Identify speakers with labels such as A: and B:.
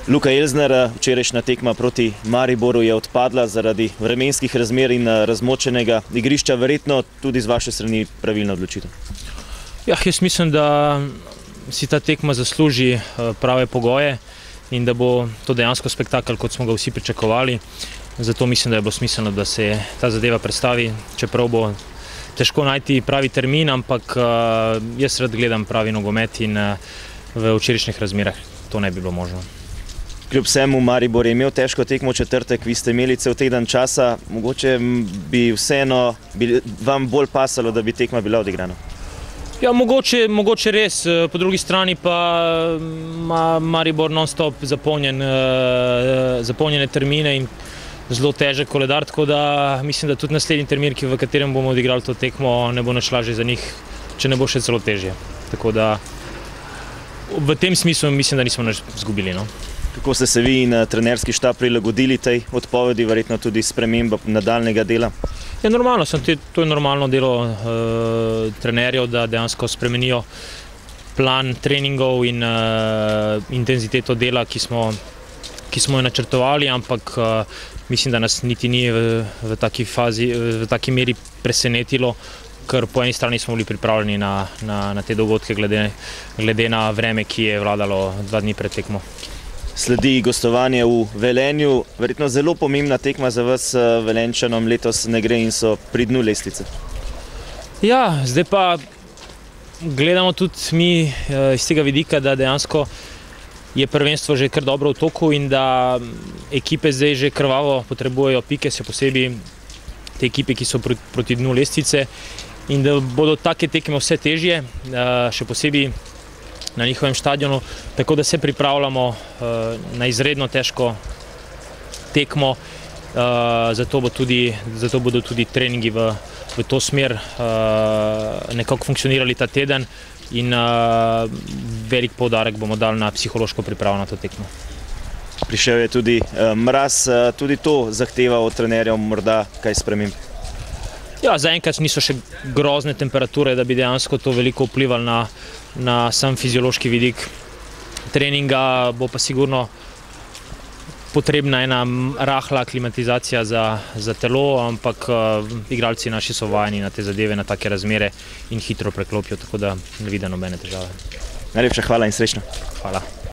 A: Luka Elzner, včerajšnja tekma proti Mariboru je odpadla zaradi vremenskih razmer in razmočenega igrišča, verjetno tudi z vaše strani pravilna odločitev.
B: Ja, jaz mislim, da si ta tekma zasluži prave pogoje in da bo to dejansko spektakel, kot smo ga vsi pričakovali. Zato mislim, da je bilo smiselno, da se ta zadeva predstavi, čeprav bo težko najti pravi termin, ampak jaz rad gledam pravi nogomet in v včerajšnjih razmerah to ne bi bilo možno.
A: Kljub vsemu Maribor je imel težko tekmo v četrtek, vi ste imeli cel teden časa, mogoče bi vseeno vam bolj pasalo, da bi tekma bila odigrana?
B: Ja, mogoče res, po drugi strani pa ima Maribor non-stop zapolnjene termine in zelo težek koledar, tako da mislim, da tudi naslednji termin, v katerem bomo odigrali to tekmo, ne bo nič lažje za njih, če ne bo še celo težje. Tako da v tem smislu mislim, da nismo nič izgubili.
A: Kako ste se vi in trenerski štab prilagodili tej odpovedi, verjetno tudi sprememba nadaljnega dela?
B: Ja, normalno, to je normalno delo trenerjev, da dejansko spremenijo plan treningov in intenziteto dela, ki smo jo načrtovali, ampak mislim, da nas niti ni v taki fazi, v taki meri presenetilo, ker po eni strani smo bili pripravljeni na te dogodke glede na vreme, ki je vladalo 2 dni pred tekmo.
A: Sledi gostovanje v Velenju, verjetno zelo pomembna tekma za vas Velenjčanom, letos ne gre in so pri dnu lestvice.
B: Ja, zdaj pa gledamo tudi mi iz tega vidika, da dejansko je prvenstvo že kar dobro v toku in da ekipe zdaj že krvavo potrebujejo pike, še posebej te ekipe, ki so proti dnu lestvice, in da bodo take tekme vse težje, še posebej na njihovem štadionu, tako da se pripravljamo na izredno težko tekmo, zato bodo tudi treningi v to smer nekako funkcionirali ta teden in velik poudarek bomo dali na psihološko pripravo na to tekmo.
A: Prišel je tudi mraz, tudi to zahteva od trenerjev morda kaj sprememb?
B: Ja, zaenkrat niso še grozne temperature, da bi dejansko to veliko vplivalo na sam fiziološki vidik treninga, bo pa sigurno potrebna ena rahla aklimatizacija za telo, ampak igralci naši so vajeni na te zadeve, na take razmere in hitro preklopijo, tako da ne vidim nobene težave.
A: Najlepša hvala in srečno.
B: Hvala.